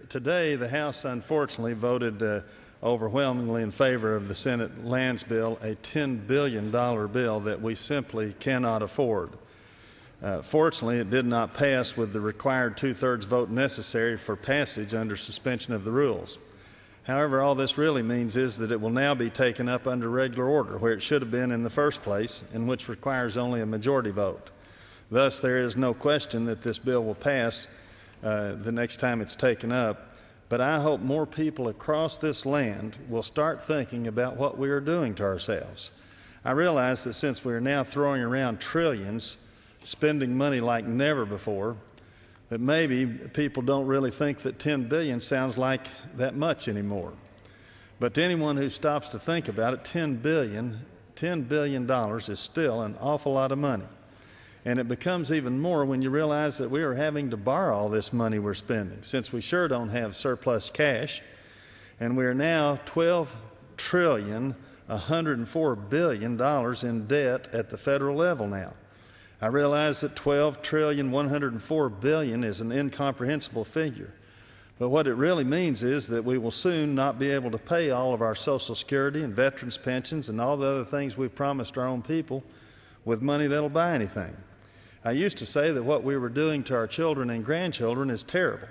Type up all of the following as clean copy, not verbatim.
today the House unfortunately voted overwhelmingly in favor of the Senate Lands Bill, a $10 billion bill that we simply cannot afford. Fortunately, it did not pass with the required two-thirds vote necessary for passage under suspension of the rules. However, all this really means is that it will now be taken up under regular order, where it should have been in the first place, and which requires only a majority vote. Thus, there is no question that this bill will pass the next time it's taken up, but I hope more people across this land will start thinking about what we are doing to ourselves. I realize that since we are now throwing around trillions, spending money like never before, that maybe people don't really think that $10 billion sounds like that much anymore. But to anyone who stops to think about it, $10 billion is still an awful lot of money. And it becomes even more when you realize that we are having to borrow all this money we're spending, since we sure don't have surplus cash, and we are now $12,104 billion in debt at the federal level now. I realize that $12,104 billion is an incomprehensible figure, but what it really means is that we will soon not be able to pay all of our Social Security and veterans pensions and all the other things we've promised our own people with money that'll buy anything. I used to say that what we were doing to our children and grandchildren is terrible,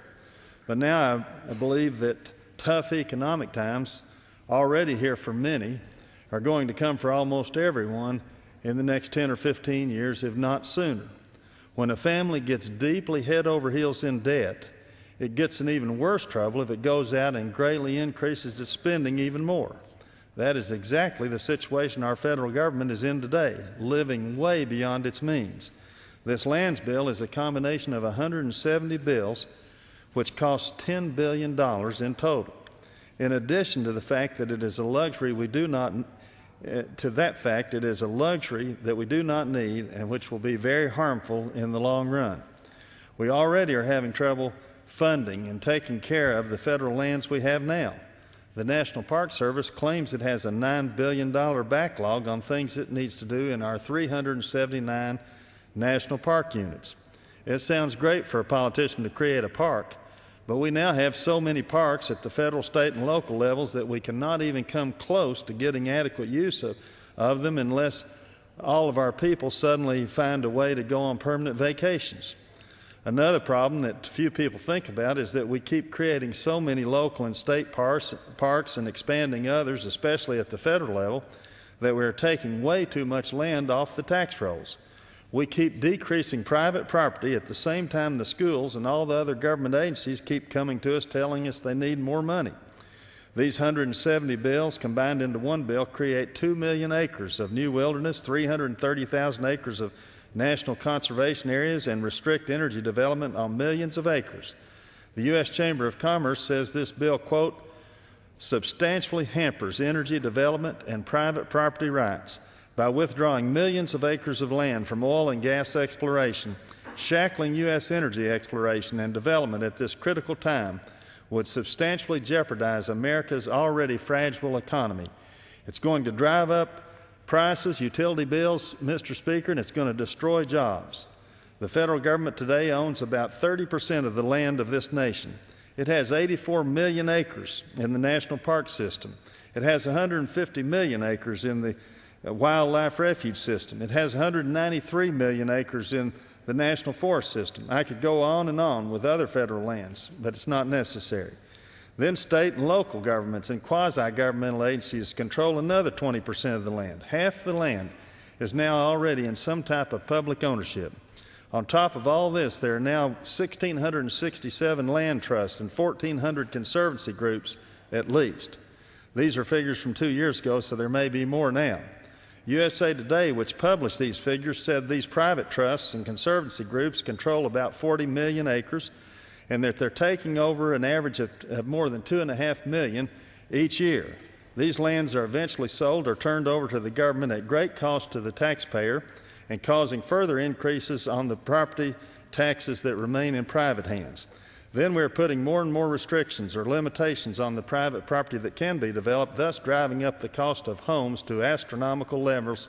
but now I believe that tough economic times, already here for many, are going to come for almost everyone in the next 10 or 15 years, if not sooner. When a family gets deeply head over heels in debt, it gets in even worse trouble if it goes out and greatly increases its spending even more. That is exactly the situation our federal government is in today, living way beyond its means. This lands bill is a combination of 170 bills, which costs $10 billion in total. In addition to the fact that it is a luxury we do not it is a luxury that we do not need and which will be very harmful in the long run. We already are having trouble funding and taking care of the federal lands we have now. The National Park Service claims it has a $9 billion backlog on things it needs to do in our 379 national park units. It sounds great for a politician to create a park, but we now have so many parks at the federal, state, and local levels that we cannot even come close to getting adequate use of them unless all of our people suddenly find a way to go on permanent vacations. Another problem that few people think about is that we keep creating so many local and state parks and expanding others, especially at the federal level, that we're taking way too much land off the tax rolls. We keep decreasing private property at the same time the schools and all the other government agencies keep coming to us telling us they need more money. These 170 bills combined into one bill create 2 million acres of new wilderness, 330,000 acres of national conservation areas, and restrict energy development on millions of acres. The U.S. Chamber of Commerce says this bill, quote, substantially hampers energy development and private property rights by withdrawing millions of acres of land from oil and gas exploration. Shackling U.S. energy exploration and development at this critical time would substantially jeopardize America's already fragile economy. It's going to drive up prices, utility bills, Mr. Speaker, and it's going to destroy jobs. The federal government today owns about 30% of the land of this nation. It has 84 million acres in the national park system. It has 150 million acres in the wildlife refuge system. It has 193 million acres in the national forest system. I could go on with other federal lands, but it's not necessary. Then state and local governments and quasi-governmental agencies control another 20% of the land. Half the land is now already in some type of public ownership. On top of all this, there are now 1,667 land trusts and 1,400 conservancy groups at least. These are figures from 2 years ago, so there may be more now. USA Today, which published these figures, said these private trusts and conservancy groups control about 40 million acres and that they're taking over an average of more than 2.5 million each year. These lands are eventually sold or turned over to the government at great cost to the taxpayer and causing further increases on the property taxes that remain in private hands. Then we're putting more and more restrictions or limitations on the private property that can be developed, thus driving up the cost of homes to astronomical levels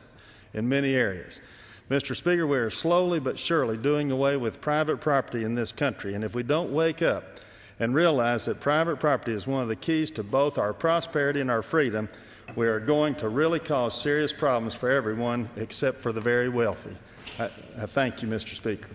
in many areas. Mr. Speaker, we are slowly but surely doing away with private property in this country, and if we don't wake up and realize that private property is one of the keys to both our prosperity and our freedom, we are going to really cause serious problems for everyone except for the very wealthy. I thank you, Mr. Speaker.